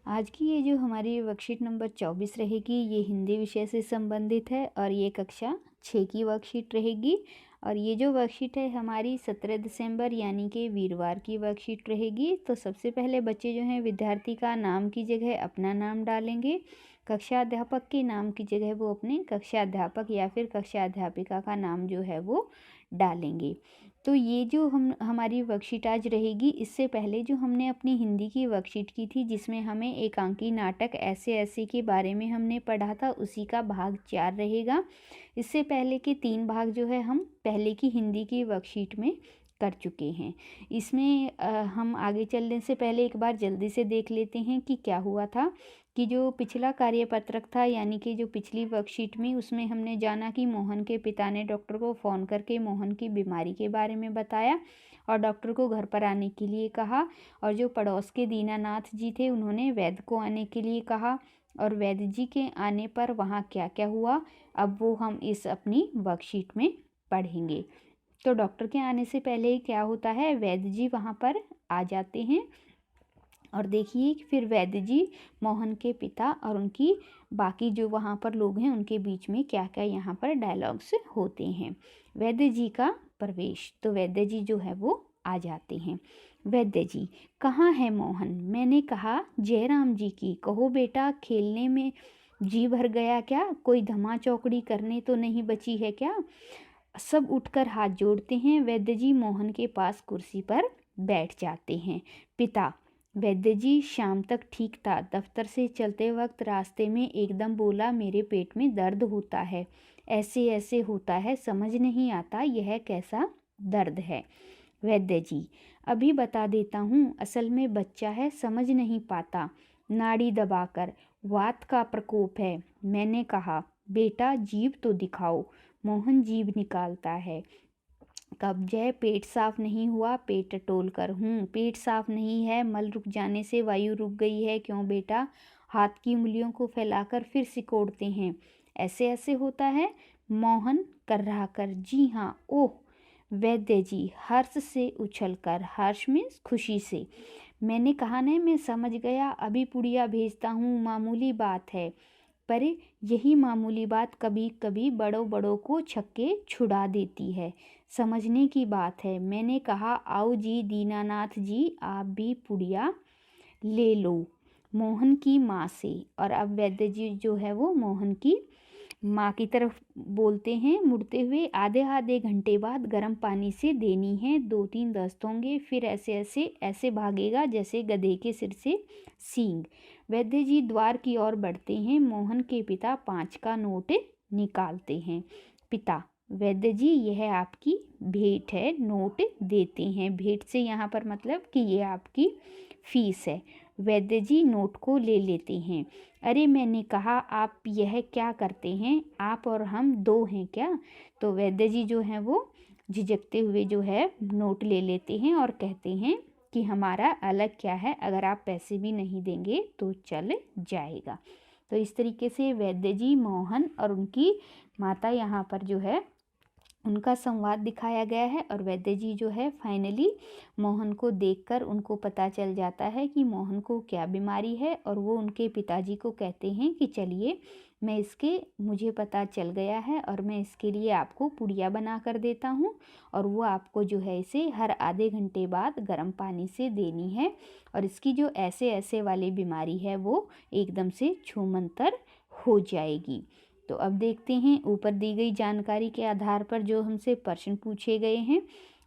आज की ये जो हमारी वर्कशीट नंबर 24 रहेगी, ये हिंदी विषय से संबंधित है और ये कक्षा 6 की वर्कशीट रहेगी। और ये जो वर्कशीट है हमारी 17 दिसंबर यानी कि वीरवार की वर्कशीट रहेगी। तो सबसे पहले बच्चे जो हैं विद्यार्थी का नाम की जगह अपना नाम डालेंगे, कक्षा अध्यापक के नाम की जगह वो अपने कक्षा अध्यापक या फिर कक्षा अध्यापिका का नाम जो है वो डालेंगे। तो ये जो हमारी वर्कशीट आज रहेगी, इससे पहले जो हमने अपनी हिंदी की वर्कशीट की थी जिसमें हमें एकांकी नाटक ऐसे ऐसे के बारे में हमने पढ़ा था, उसी का भाग 4 रहेगा। इससे पहले के 3 भाग जो है हम पहले की हिंदी की वर्कशीट में कर चुके हैं। इसमें हम आगे चलने से पहले एक बार जल्दी से देख लेते हैं कि क्या हुआ था। कि जो पिछला कार्यपत्रक था यानी कि जो पिछली वर्कशीट में, उसमें हमने जाना कि मोहन के पिता ने डॉक्टर को फ़ोन करके मोहन की बीमारी के बारे में बताया और डॉक्टर को घर पर आने के लिए कहा। और जो पड़ोस के दीनानाथ जी थे उन्होंने वैद्य को आने के लिए कहा और वैद्य जी के आने पर वहाँ क्या क्या हुआ, अब वो हम इस अपनी वर्कशीट में पढ़ेंगे। तो डॉक्टर के आने से पहले क्या होता है, वैद्य जी वहाँ पर आ जाते हैं और देखिए कि फिर वैद्य जी, मोहन के पिता और उनकी बाकी जो वहाँ पर लोग हैं उनके बीच में क्या क्या यहाँ पर डायलॉग्स होते हैं। वैद्य जी का प्रवेश, तो वैद्य जी जो है वो आ जाते हैं। वैद्य जी, कहाँ है मोहन? मैंने कहा जयराम जी की। कहो बेटा, खेलने में जी भर गया क्या? कोई धमा चौकड़ी करने तो नहीं बची है क्या? सब उठकर हाथ जोड़ते हैं। वैद्य जी मोहन के पास कुर्सी पर बैठ जाते हैं। पिता, वैद्य जी शाम तक ठीक था। दफ्तर से चलते वक्त रास्ते में एकदम बोला मेरे पेट में दर्द होता है, ऐसे ऐसे होता है, समझ नहीं आता यह कैसा दर्द है। वैद्य जी, अभी बता देता हूँ, असल में बच्चा है, समझ नहीं पाता, नाड़ी दबाकर वात का प्रकोप है। मैंने कहा बेटा जीभ तो दिखाओ। मोहन जीभ निकालता है। कब्ज है, पेट साफ नहीं हुआ, पेट टटोल कर हूँ। पेट साफ नहीं है, मल रुक जाने से वायु रुक गई है। क्यों बेटा? हाथ की उंगलियों को फैलाकर फिर सिकोड़ते हैं। ऐसे ऐसे होता है। मोहन कर रहा कर, जी हाँ। ओह! वैद्य जी हर्ष से उछलकर, हर्ष में खुशी से। मैंने कहा न, मैं समझ गया, अभी पुड़िया भेजता हूँ, मामूली बात है। पर यही मामूली बात कभी कभी बड़ों बड़ों को छक्के छुड़ा देती है, समझने की बात है। मैंने कहा आओ जी दीनानाथ जी, आप भी पुड़िया ले लो मोहन की माँ से। और अब वैद्य जी जो है वो मोहन की माँ की तरफ बोलते हैं मुड़ते हुए, आधे आधे घंटे बाद गर्म पानी से देनी है, 2-3 दस्त होंगे, फिर ऐसे ऐसे ऐसे भागेगा जैसे गधे के सिर से सींग। वैद्य जी द्वार की ओर बढ़ते हैं। मोहन के पिता 5 का नोट निकालते हैं। पिता, वैद्य जी यह आपकी भेंट है, नोट देते हैं। भेंट से यहाँ पर मतलब कि ये आपकी फीस है। वैद्य जी नोट को ले लेते हैं। अरे मैंने कहा आप यह क्या करते हैं, आप और हम 2 हैं क्या? तो वैद्य जी जो हैं वो झिझकते हुए जो है नोट ले लेते हैं और कहते हैं कि हमारा अलग क्या है, अगर आप पैसे भी नहीं देंगे तो चल जाएगा। तो इस तरीके से वैद्य जी, मोहन और उनकी माता यहाँ पर जो है उनका संवाद दिखाया गया है। और वैद्य जी जो है फाइनली मोहन को देखकर उनको पता चल जाता है कि मोहन को क्या बीमारी है और वो उनके पिताजी को कहते हैं कि चलिए मुझे पता चल गया है और मैं इसके लिए आपको पुड़िया बना कर देता हूँ और वो आपको जो है इसे हर आधे घंटे बाद गर्म पानी से देनी है और इसकी जो ऐसे ऐसे वाली बीमारी है वो एकदम से छूमंतर हो जाएगी। तो अब देखते हैं ऊपर दी गई जानकारी के आधार पर जो हमसे प्रश्न पूछे गए हैं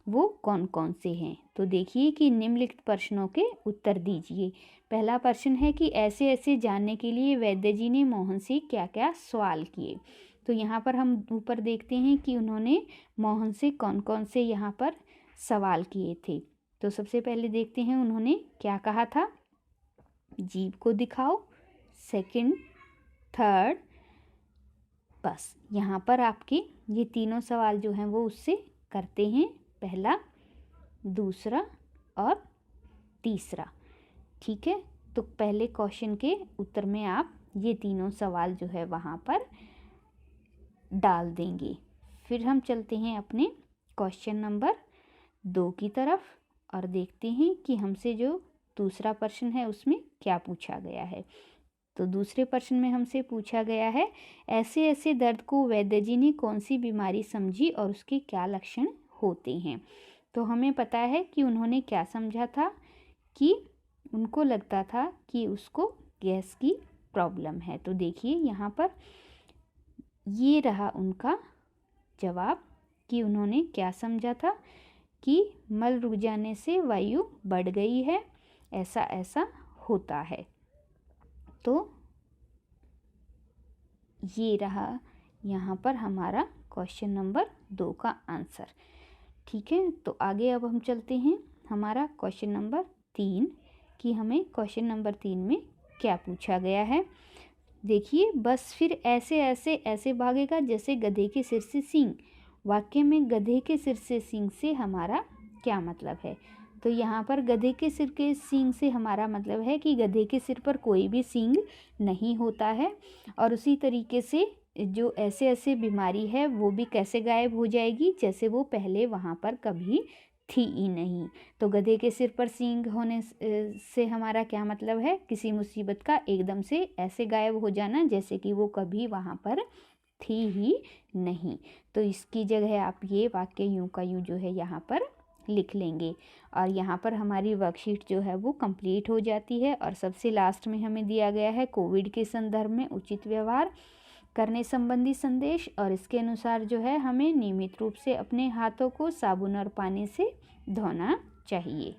वो कौन कौन से हैं। तो देखिए कि निम्नलिखित प्रश्नों के उत्तर दीजिए। पहला प्रश्न है कि ऐसे ऐसे जानने के लिए वैद्य जी ने मोहन से क्या क्या सवाल किए। तो यहाँ पर हम ऊपर देखते हैं कि उन्होंने मोहन से कौन कौन से यहाँ पर सवाल किए थे। तो सबसे पहले देखते हैं उन्होंने क्या कहा था, जीभ को दिखाओ, सेकंड, थर्ड, बस यहाँ पर आपके ये तीनों सवाल जो हैं वो उससे करते हैं, पहला, दूसरा और तीसरा। ठीक है, तो पहले क्वेश्चन के उत्तर में आप ये तीनों सवाल जो है वहाँ पर डाल देंगे। फिर हम चलते हैं अपने क्वेश्चन नंबर 2 की तरफ और देखते हैं कि हमसे जो दूसरा प्रश्न है उसमें क्या पूछा गया है। तो दूसरे प्रश्न में हमसे पूछा गया है, ऐसे ऐसे दर्द को वैद्य जी ने कौन सी बीमारी समझी और उसके क्या लक्षण होते हैं। तो हमें पता है कि उन्होंने क्या समझा था कि उनको लगता था कि उसको गैस की प्रॉब्लम है। तो देखिए यहाँ पर ये रहा उनका जवाब कि उन्होंने क्या समझा था कि मल रुक जाने से वायु बढ़ गई है, ऐसा ऐसा होता है। तो ये रहा यहाँ पर हमारा क्वेश्चन नंबर 2 का आंसर। ठीक है, तो आगे अब हम चलते हैं हमारा क्वेश्चन नंबर 3 कि हमें क्वेश्चन नंबर 3 में क्या पूछा गया है। देखिए, बस फिर ऐसे ऐसे ऐसे भागेगा जैसे गधे के सिर से सींग। वाक्य में गधे के सिर से सींग से हमारा क्या मतलब है। तो यहाँ पर गधे के सिर के सींग से हमारा मतलब है कि गधे के सिर पर कोई भी सींग नहीं होता है, और उसी तरीके से जो ऐसे ऐसे बीमारी है वो भी कैसे गायब हो जाएगी, जैसे वो पहले वहाँ पर कभी थी ही नहीं। तो गधे के सिर पर सींग होने से हमारा क्या मतलब है, किसी मुसीबत का एकदम से ऐसे गायब हो जाना जैसे कि वो कभी वहाँ पर थी ही नहीं। तो इसकी जगह आप ये वाक्य यूं का यूं जो है यहाँ पर लिख लेंगे, और यहाँ पर हमारी वर्कशीट जो है वो कंप्लीट हो जाती है। और सबसे लास्ट में हमें दिया गया है कोविड के संदर्भ में उचित व्यवहार करने संबंधी संदेश, और इसके अनुसार जो है हमें नियमित रूप से अपने हाथों को साबुन और पानी से धोना चाहिए।